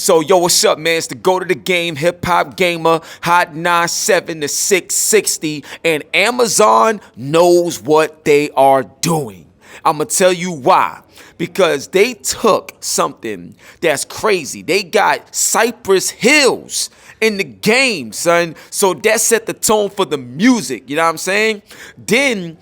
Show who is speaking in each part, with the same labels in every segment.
Speaker 1: So, yo, what's up, man? It's the Go to the Game, HipHopGamer, Hot 97 to 660, and Amazon knows what they are doing. I'm going to tell you why. Because they took something that's crazy. They got Cypress Hills in the game, son. So that set the tone for the music, you know what I'm saying? Then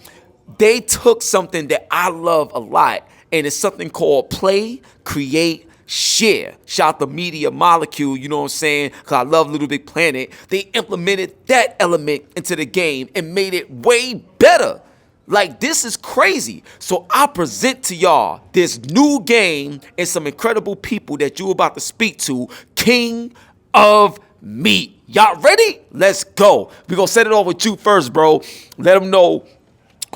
Speaker 1: they took something that I love a lot, and it's something called play, create, share. Shout out to Media Molecule, you know what I'm saying? Because I love Little Big Planet. They implemented that element into the game and made it way better. Like, this is crazy. So I present to y'all this new game and some incredible people that you're about to speak to, King of Meat. Y'all ready? Let's go. We're going to set it off with you first, bro. Let them know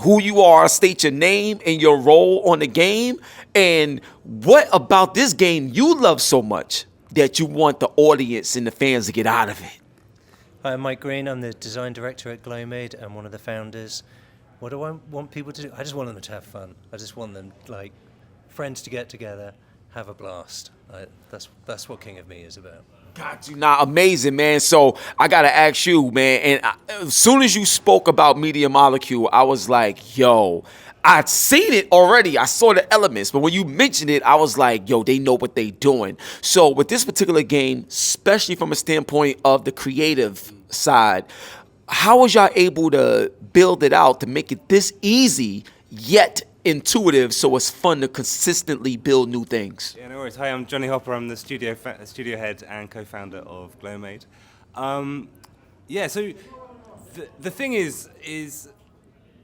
Speaker 1: who you are, state your name and your role on the game, and what about this game you love so much that you want the audience and the fans to get out of it.
Speaker 2: Hi, I'm Mike Green. I'm the design director at Glowmade and one of the founders. What do I want people to do? I just want them to have fun. I just want them, like, friends to get together, have a blast. That's what King of Me is about.
Speaker 1: Got you. Nah, amazing, man. So I got to ask you, man, and as soon as you spoke about Media Molecule, I was like, yo, I'd seen it already. I saw the elements, but when you mentioned it, I was like, yo, they know what they doing. So with this particular game, especially from a standpoint of the creative side, how was y'all able to build it out to make it this easy yet intuitive so it's fun to consistently build new things?
Speaker 3: Yeah, no worries. Hi, I'm Johnny Hopper. I'm the studio head and co-founder of Glowmade. Yeah, so the thing is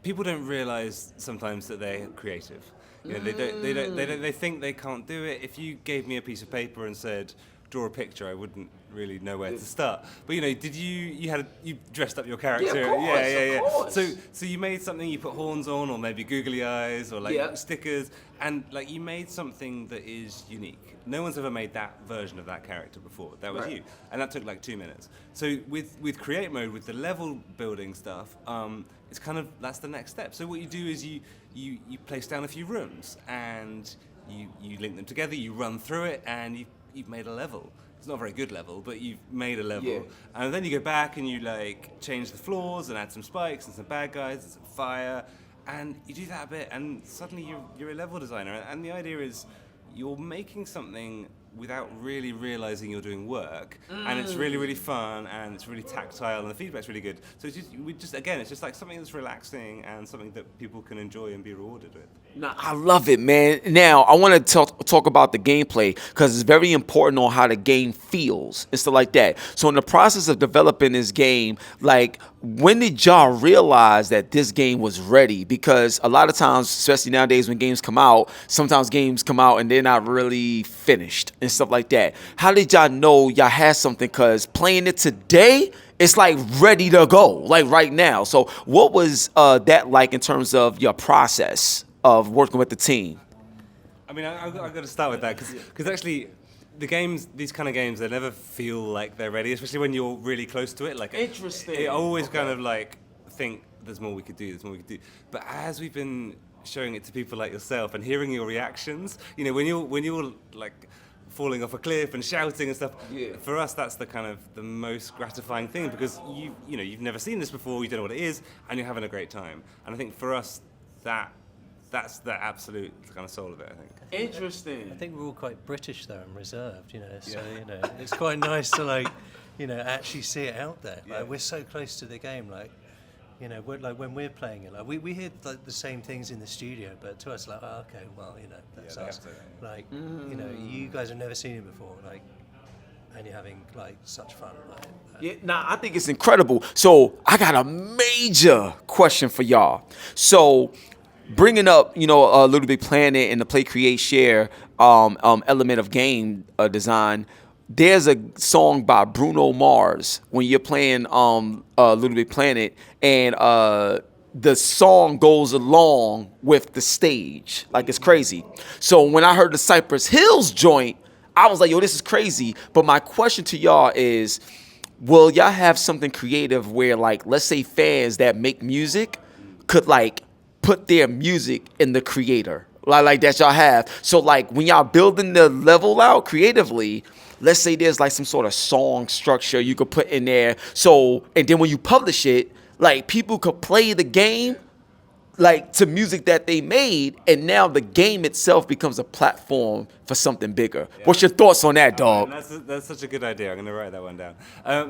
Speaker 3: people don't realize sometimes that they're creative. You know, they think they can't do it. If you gave me a piece of paper and said, draw a picture, I wouldn't really know where to start. But you know, you dressed up your character?
Speaker 1: Yeah, of course.
Speaker 3: So you made something, you put horns on, or maybe googly eyes, or like stickers, and like you made something that is unique. No one's ever made that version of that character before. That was you, and that took like 2 minutes. So with create mode, with the level building stuff, it's kind of, that's the next step. So what you do is you place down a few rooms and you link them together, you run through it, and you've made a level. It's not a very good level, but you've made a level. Yeah. And then you go back and you like change the floors and add some spikes and some bad guys and some fire, and you do that a bit, and suddenly you're a level designer. And the idea is you're making something without really realizing you're doing work, and it's really, really fun, and it's really tactile, and the feedback's really good. So it's just like something that's relaxing and something that people can enjoy and be rewarded with.
Speaker 1: Nah, I love it, man. Now, I want to talk about the gameplay because it's very important on how the game feels and stuff like that. So in the process of developing this game, like, when did y'all realize that this game was ready? Because a lot of times, especially nowadays when games come out, sometimes games come out and they're not really finished and stuff like that. How did y'all know y'all had something? Because playing it today, it's like ready to go, like right now. So what was that like in terms of your process of working with the team?
Speaker 3: I mean, I've got to start with that because actually the games, these kind of games, they never feel like they're ready, especially when you're really close to it. Like,
Speaker 1: interesting.
Speaker 3: I always kind of like think there's more we could do, But as we've been showing it to people like yourself and hearing your reactions, you know, when you're like falling off a cliff and shouting and stuff, for us that's the most gratifying thing, because you've never seen this before, you don't know what it is, and you're having a great time. And I think for us that's the absolute kind of soul of it, I think.
Speaker 1: Interesting.
Speaker 2: I think we're all quite British though and reserved, you know. So it's quite nice to actually see it out there. Like, we're so close to the game, like, you know, when we're playing it, like we hear like the same things in the studio, but to us, like, oh, okay, well, you know, that's us. Like, you know, you guys have never seen it before, like, and you're having like such fun.
Speaker 1: I think it's incredible. So I got a major question for y'all. So, bringing up, Little Big Planet and the play, create, share element of game design, there's a song by Bruno Mars when you're playing Little Big Planet, and the song goes along with the stage. Like, it's crazy. So when I heard the Cypress Hills joint, I was like, yo, this is crazy. But my question to y'all is, will y'all have something creative where, like, let's say fans that make music could, like, put their music in the creator? like that y'all have. So like when y'all building the level out creatively, let's say there's like some sort of song structure you could put in there. So and then when you publish it, like people could play the game like to music that they made, and now the game itself becomes a platform for something bigger. Yeah. What's your thoughts on that, dog?
Speaker 3: That's such a good idea. I'm gonna write that one down.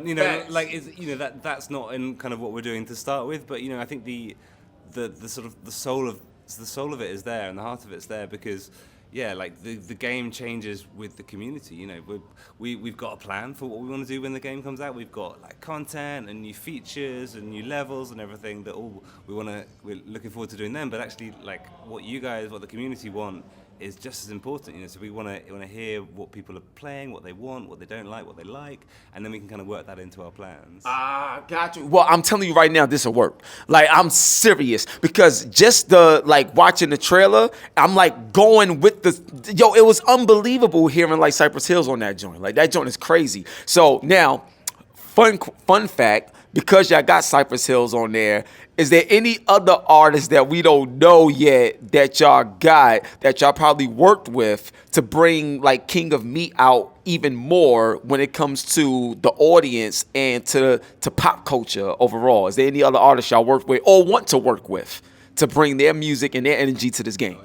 Speaker 3: You know, Thanks. Like it's, you know, that's not in kind of what we're doing to start with, but you know, I think the sort of the soul of it is there, and the heart of it's there because. Yeah, like the game changes with the community. You know, we've got a plan for what we want to do when the game comes out. We've got like content and new features and new levels and everything that all we're looking forward to doing them. But actually, like what the community want is just as important. You know, so we want to hear what people are playing, what they want, what they don't like, what they like, and then we can kind of work that into our plans.
Speaker 1: Got you. Well, I'm telling you right now, this will work. Like, I'm serious because just watching the trailer, I'm like going with it was unbelievable hearing like Cypress Hills on that joint. Like that joint is crazy. So now, fun fact, because y'all got Cypress Hills on there, is there any other artists that we don't know yet that y'all got that y'all probably worked with to bring like King of Meat out even more when it comes to the audience and to pop culture overall? Is there any other artists y'all worked with or want to work with to bring their music and their energy to this game?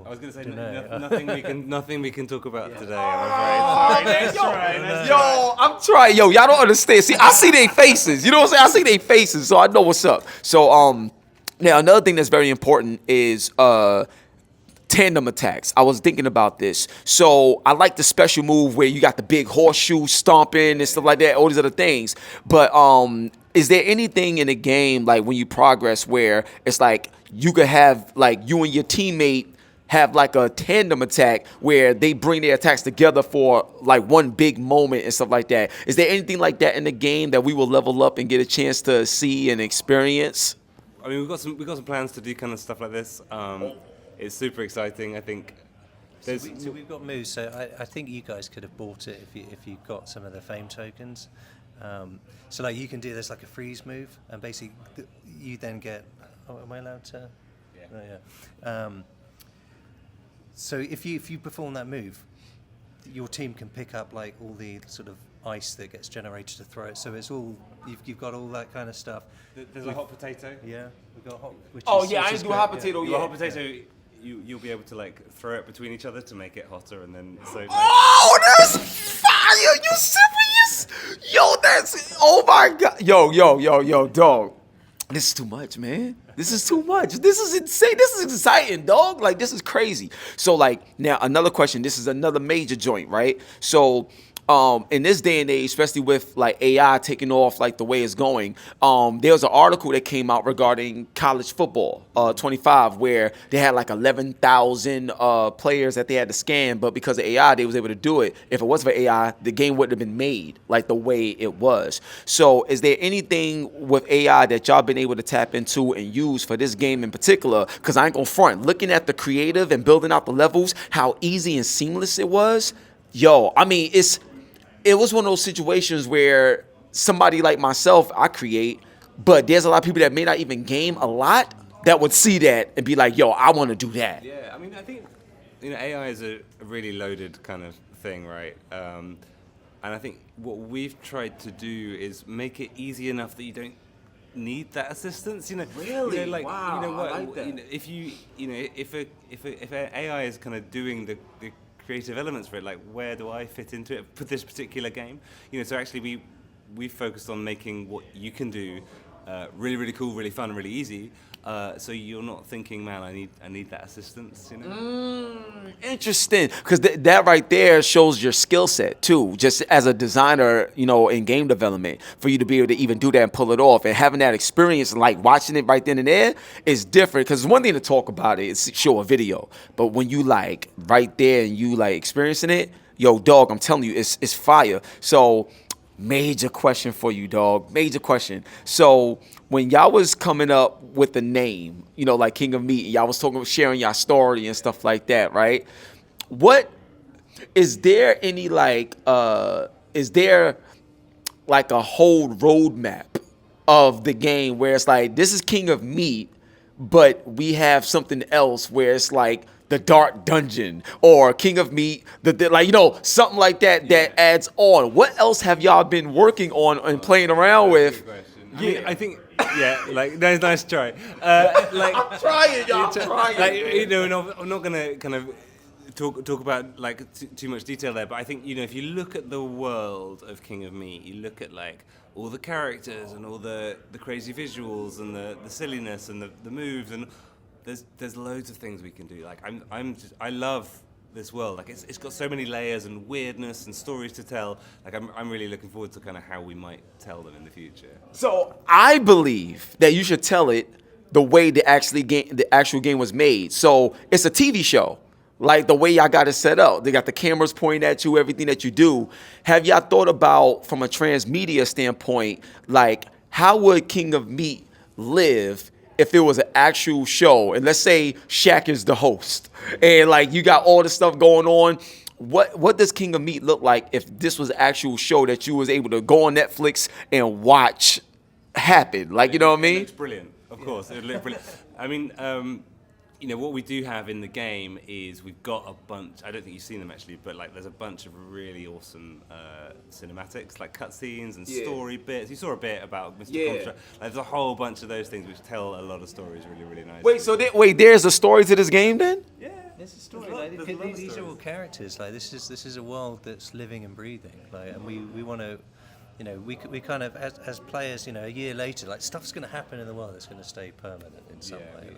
Speaker 3: I was going to say nothing we can talk about today. I'm afraid.
Speaker 1: I'm trying. Y'all don't understand. See, I see their faces. You know what I'm saying? I see their faces, so I know what's up. So now another thing that's very important is tandem attacks. I was thinking about this. So I like the special move where you got the big horseshoe stomping and stuff like that. All these other things, but is there anything in the game like when you progress where it's like you could have like you and your teammate have like a tandem attack where they bring their attacks together for like one big moment and stuff like that? Is there anything like that in the game that we will level up and get a chance to see and experience?
Speaker 3: I mean, we've got some plans to do kind of stuff like this. It's super exciting. I think.
Speaker 2: So we've got moves. So I think you guys could have bought it if you got some of the fame tokens. So like you can do this like a freeze move, and basically you then get. Oh, am I allowed to? Yeah. Oh, yeah. So if you perform that move, your team can pick up like all the sort of ice that gets generated to throw it. So it's all you've got all that kind of stuff.
Speaker 3: There's a hot potato.
Speaker 2: Yeah, we've got hot.
Speaker 1: I didn't do a hot potato.
Speaker 3: Yeah. Hot potato. You'll be able to like throw it between each other to make it hotter, and then so.
Speaker 1: Oh, that's fire! You serious? Yo, that's my god! Yo, dog. This is too much, man. This is too much. This is insane. This is exciting, dog. Like, this is crazy. So, like, now another question. This is another major joint, right? So, in this day and age, especially with like AI taking off like the way it's going, there was an article that came out regarding college football 25 where they had like 11,000 players that they had to scan, but because of AI they was able to do it. If it wasn't for AI, the game wouldn't have been made like the way it was. So is there anything with AI that y'all been able to tap into and use for this game in particular? Because I ain't gonna front, looking at the creative and building out the levels, how easy and seamless it was. Yo, I mean, it was one of those situations where somebody like myself, I create, but there's a lot of people that may not even game a lot that would see that and be like, yo, I want to do that.
Speaker 3: Yeah, I mean, I think, AI is a really loaded kind of thing, right? And I think what we've tried to do is make it easy enough that you don't need that assistance.
Speaker 1: Really?
Speaker 3: Wow,
Speaker 1: I like that.
Speaker 3: If AI is kind of doing the creative elements for it, like where do I fit into it for this particular game? So actually we focused on making what you can do really, really cool, really fun, really easy. So you're not thinking, man, I need that assistance.
Speaker 1: Interesting, because that right there shows your skill set too, just as a designer, in game development, for you to be able to even do that and pull it off, and having that experience, like watching it right then and there, is different. Because it's one thing to talk about it, it's show a video, but when you like right there and you like experiencing it, yo, dog, I'm telling you, it's fire. So. Major question for you, dog. Major question. So when y'all was coming up with the name, like King of Meat, y'all was sharing y'all story and stuff like that, right? What is there any is there like a whole roadmap of the game where it's like, this is King of Meat, but we have something else where it's like the Dark Dungeon, or King of Meat, like, you know, something like that that adds on. What else have y'all been working on and playing around with?
Speaker 3: I mean, I think, yeah, like, nice try. Like,
Speaker 1: I'm trying, y'all. I'm trying.
Speaker 3: Like, you know, I'm not gonna kind of talk about like too much detail there, but I think, you know, if you look at the world of King of Meat, you look at like all the characters and all the crazy visuals and the silliness and the moves, and there's loads of things we can do. Like, I love this world. Like, it's got so many layers and weirdness and stories to tell. Like, I'm really looking forward to kind of how we might tell them in the future.
Speaker 1: So I believe that you should tell it the way the actual game was made. So it's a TV show. Like the way y'all got it set up. They got the cameras pointing at you, everything that you do. Have y'all thought about, from a transmedia standpoint, like how would King of Meat live if it was an actual show? And let's say Shaq is the host, and like you got all the stuff going on. What does King of Meat look like if this was an actual show that you was able to go on Netflix and watch happen? Like, you know what I mean?
Speaker 3: It looks brilliant, of course. It would look brilliant. I mean, you know, what we do have in the game is we've got a bunch, I don't think you've seen them actually, but like there's a bunch of really awesome cinematics, like cutscenes and story bits. You saw a bit about Mr. Construct. Like, there's a whole bunch of those things which tell a lot of stories really, really nicely.
Speaker 1: Wait, so there's a story to this game then?
Speaker 3: Yeah.
Speaker 2: There's a story. Like, these are all characters. Like, this is a world that's living and breathing. Like, and we want to, you know, we kind of, as players, you know, a year later, like, stuff's going to happen in the world that's going to stay permanent in some way.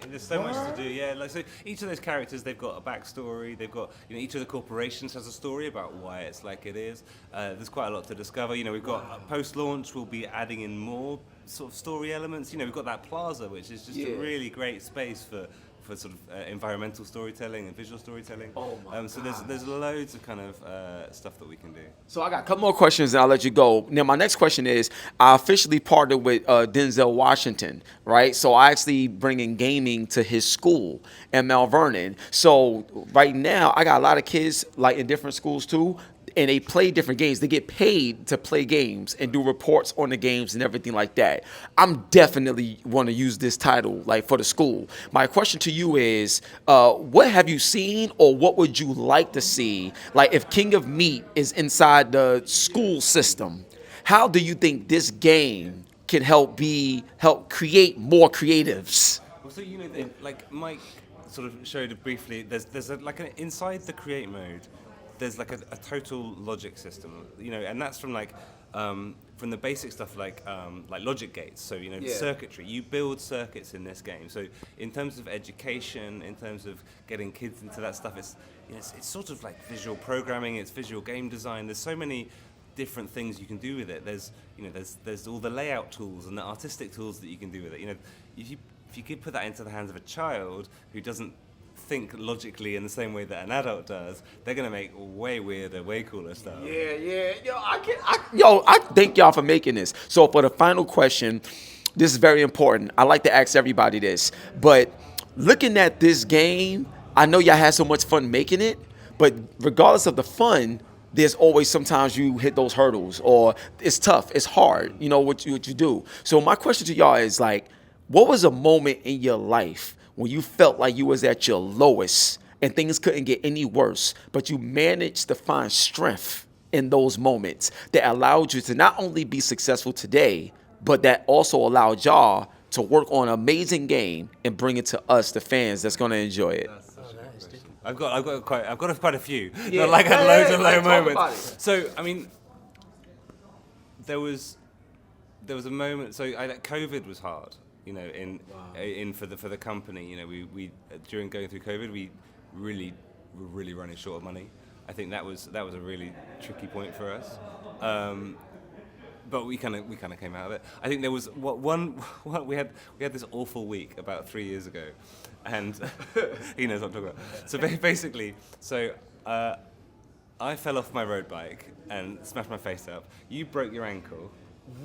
Speaker 3: There's so much to do. Yeah, like, so each of those characters, they've got a backstory. They've got, you know, each of the corporations has a story about why it's like it is. There's quite a lot to discover. You know, we've got post-launch, we'll be adding in more sort of story elements. You know, we've got that plaza, which is just a really great space for sort of environmental storytelling and visual storytelling.
Speaker 1: Oh my
Speaker 3: so there's loads of kind of stuff that we can do.
Speaker 1: So I got a couple more questions and I'll let you go. Now my next question is, I officially partnered with Denzel Washington, right? So I actually bringing gaming to his school in Mount Vernon. So right now I got a lot of kids like in different schools too, and they play different games. They get paid to play games and do reports on the games and everything like that. I'm definitely want to use this title like for the school. My question to you is, what have you seen or what would you like to see? Like if King of Meat is inside the school system, how do you think this game can help create more creatives?
Speaker 3: Well, so, you know, like Mike sort of showed it briefly, there's like an inside the create mode, there's like a total logic system, you know, and that's from like from the basic stuff like logic gates. So, you know, circuitry. You build circuits in this game. So in terms of education, in terms of getting kids into that stuff, it's, you know, it's sort of like visual programming. It's visual game design. There's so many different things you can do with it. There's, you know, there's all the layout tools and the artistic tools that you can do with it. You know, if you could put that into the hands of a child who doesn't think logically in the same way that an adult does, they're gonna make way weirder, way cooler stuff.
Speaker 1: Yeah. I thank y'all for making this. So for the final question, this is very important. I like to ask everybody this, but looking at this game, I know y'all had so much fun making it, but regardless of the fun, there's always sometimes you hit those hurdles or it's tough, it's hard, you know, what you do. So my question to y'all is like, what was a moment in your life when you felt like you was at your lowest and things couldn't get any worse, but you managed to find strength in those moments that allowed you to not only be successful today, but that also allowed y'all to work on an amazing game and bring it to us, the fans that's gonna enjoy it?
Speaker 3: I've got quite a few. Yeah. Not like loads of low moments. So I mean, there was a moment. So COVID was hard. You know, in for the company, you know, we during going through COVID, we really were really running short of money. I think that was a really tricky point for us. But we kind of came out of it. I think there was we had this awful week about 3 years ago, and he knows what I'm talking about. So basically, I fell off my road bike and smashed my face up. You broke your ankle.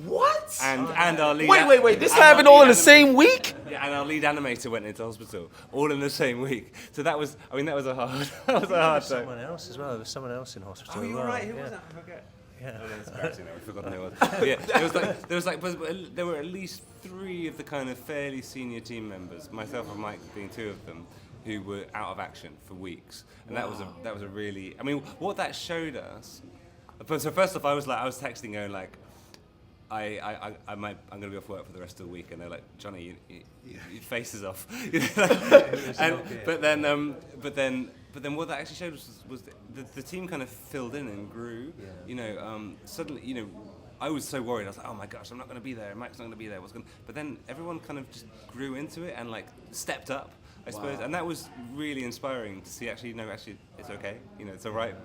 Speaker 1: What?
Speaker 3: And our lead.
Speaker 1: Wait! This happened all in the same week?
Speaker 3: Yeah, and our lead animator went into hospital all in the same week. So that was a hard time.
Speaker 2: Someone else as well. There was someone else in hospital.
Speaker 3: Oh, you're right. Who was that? I forget. Yeah. Oh, that's embarrassing now. We've forgotten who it was. But yeah, there were at least 3 of the kind of fairly senior team members, myself and Mike being 2 of them, who were out of action for weeks, and that was a really. I mean, what that showed us. So first off, I was texting going like, I'm going to be off work for the rest of the week, and they're like, Johnny, your face is off. But then what that actually showed us was the team kind of filled in and grew. Yeah. Suddenly, I was so worried. I was like, oh my gosh, I'm not going to be there. Mike's not going to be there. But then everyone kind of just grew into it and like stepped up, I suppose, and that was really inspiring to see. Actually, it's okay. It's all right.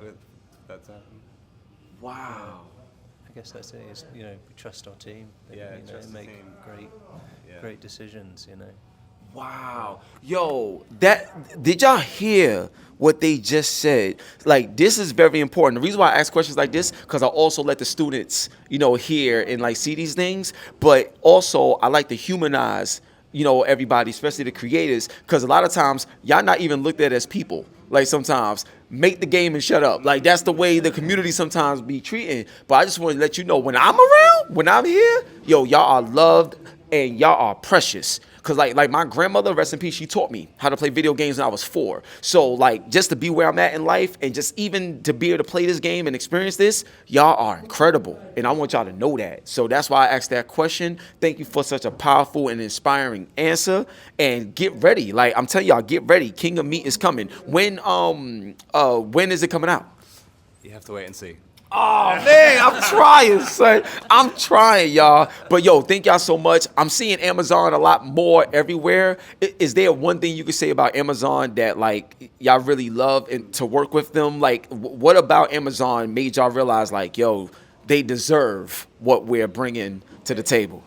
Speaker 3: That's
Speaker 1: Wow.
Speaker 2: I guess that's it. Is we trust our team. They,
Speaker 3: trust the
Speaker 2: make
Speaker 3: team.
Speaker 2: great decisions.
Speaker 1: Wow. Yo, did y'all hear what they just said? Like, this is very important. The reason why I ask questions like this, because I also let the students, hear and like see these things, but also I like to humanize, everybody, especially the creators, because a lot of times y'all not even looked at as people. Like sometimes make the game and shut up. Like that's the way the community sometimes be treating. But I just want to let you know when I'm around, when I'm here, yo, y'all are loved and y'all are precious. Cause like my grandmother, rest in peace, she taught me how to play video games when I was 4. So like just to be where I'm at in life and just even to be able to play this game and experience this, y'all are incredible. And I want y'all to know that. So that's why I asked that question. Thank you for such a powerful and inspiring answer. And get ready. Like I'm telling y'all, get ready. King of Meat is coming. When is it coming out?
Speaker 3: You have to wait and see.
Speaker 1: Oh, man, I'm trying, son. I'm trying, y'all. But, yo, thank y'all so much. I'm seeing Amazon a lot more everywhere. Is there one thing you could say about Amazon that, like, y'all really love and to work with them? Like, what about Amazon made y'all realize, like, yo, they deserve what we're bringing to the table?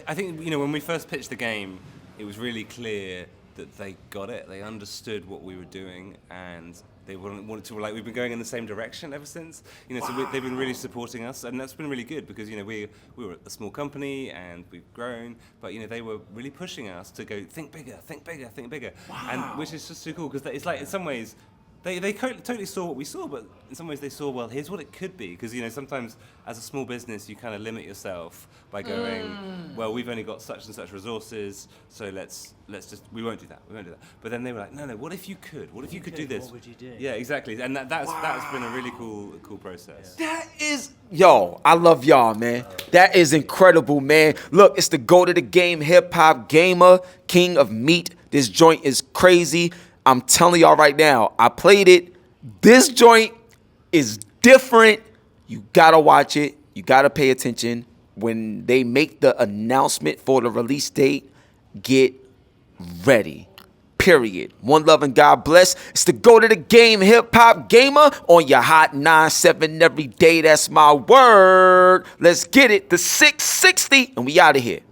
Speaker 3: I think, when we first pitched the game, it was really clear that they got it. They understood what we were doing, and they wanted to, like, we've been going in the same direction ever since. So they've been really supporting us, and that's been really good because, we were a small company and we've grown, but, they were really pushing us to go, think bigger, think bigger, think bigger.
Speaker 1: Wow.
Speaker 3: And which is just so cool because it's like, in some ways, they totally saw what we saw, but in some ways they saw, well, here's what it could be. Because, sometimes as a small business, you kind of limit yourself by going, well, we've only got such and such resources, so let's just, we won't do that. But then they were like, no, what if you could? What if you could do this?
Speaker 2: What would you do?
Speaker 3: Yeah, exactly. And that's been a really cool process.
Speaker 1: That is, yo, I love y'all, man. That is incredible, man. Look, it's the GOAT of the game, HipHopGamer, King of Meat. This joint is crazy. I'm telling y'all right now, I played it. This joint is different. You gotta watch it. You gotta pay attention. When they make the announcement for the release date, get ready. Period. One love and God bless. It's the GOAT of the game, HipHopGamer, on your Hot 9-7 every day. That's my word. Let's get it. The 660, and we out of here.